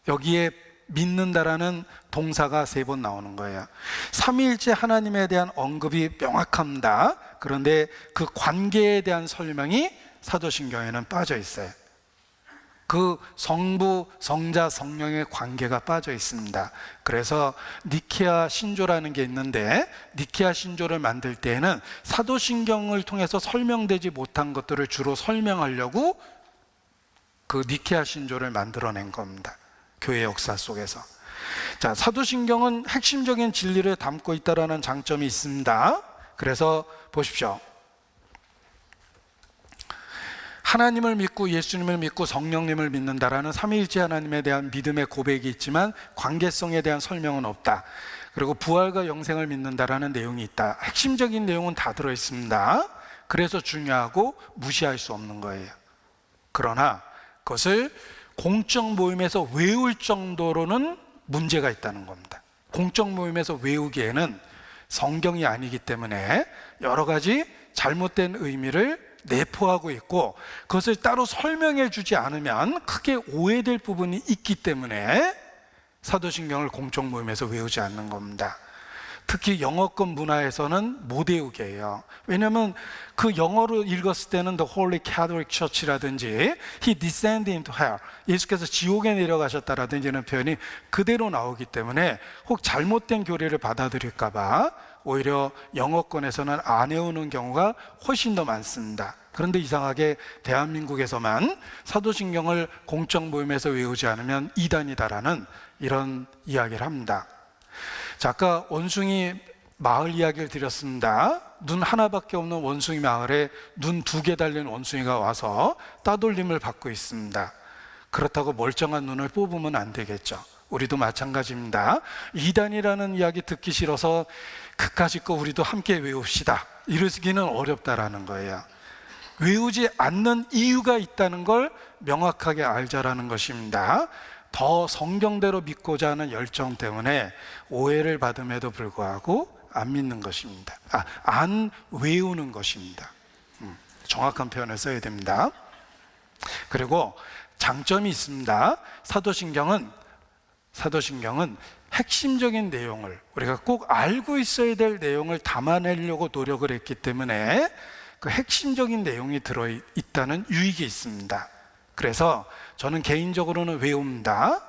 여기에 믿는다라는 동사가 3번 나오는 거예요. 삼위일체 하나님에 대한 언급이 명확합니다. 그런데 그 관계에 대한 설명이 사도신경에는 빠져 있어요. 그 성부, 성자, 성령의 관계가 빠져 있습니다. 그래서 니케아 신조라는 게 있는데 니케아 신조를 만들 때에는 사도신경을 통해서 설명되지 못한 것들을 주로 설명하려고 그 니케아 신조를 만들어낸 겁니다. 교회 역사 속에서. 자, 사도신경은 핵심적인 진리를 담고 있다는 장점이 있습니다. 그래서 보십시오. 하나님을 믿고 예수님을 믿고 성령님을 믿는다라는 삼위일체 하나님에 대한 믿음의 고백이 있지만 관계성에 대한 설명은 없다. 그리고 부활과 영생을 믿는다라는 내용이 있다. 핵심적인 내용은 다 들어있습니다. 그래서 중요하고 무시할 수 없는 거예요. 그러나 그것을 공적 모임에서 외울 정도로는 문제가 있다는 겁니다. 공적 모임에서 외우기에는 성경이 아니기 때문에 여러 가지 잘못된 의미를 내포하고 있고 그것을 따로 설명해 주지 않으면 크게 오해될 부분이 있기 때문에 사도신경을 공적 모임에서 외우지 않는 겁니다. 특히 영어권 문화에서는 못 외우게 해요. 왜냐하면 그 영어로 읽었을 때는 The Holy Catholic Church라든지 He descended into hell, 예수께서 지옥에 내려가셨다라든지 이런 표현이 그대로 나오기 때문에 혹 잘못된 교리를 받아들일까 봐 오히려 영어권에서는 안 외우는 경우가 훨씬 더 많습니다. 그런데 이상하게 대한민국에서만 사도신경을 공적 모임에서 외우지 않으면 이단이다라는 이런 이야기를 합니다. 자, 아까 원숭이 마을 이야기를 드렸습니다. 눈 하나밖에 없는 원숭이 마을에 눈 2개 달린 원숭이가 와서 따돌림을 받고 있습니다. 그렇다고 멀쩡한 눈을 뽑으면 안 되겠죠. 우리도 마찬가지입니다. 이단이라는 이야기 듣기 싫어서 그까짓 거 우리도 함께 외웁시다 이러기는 어렵다라는 거예요. 외우지 않는 이유가 있다는 걸 명확하게 알자라는 것입니다. 더 성경대로 믿고자 하는 열정 때문에 오해를 받음에도 불구하고 안 믿는 것입니다. 안 외우는 것입니다. 정확한 표현을 써야 됩니다. 그리고 장점이 있습니다. 사도신경은 사도신경은 핵심적인 내용을, 우리가 꼭 알고 있어야 될 내용을 담아내려고 노력을 했기 때문에 그 핵심적인 내용이 들어있다는 유익이 있습니다. 그래서 저는 개인적으로는 외웁니다.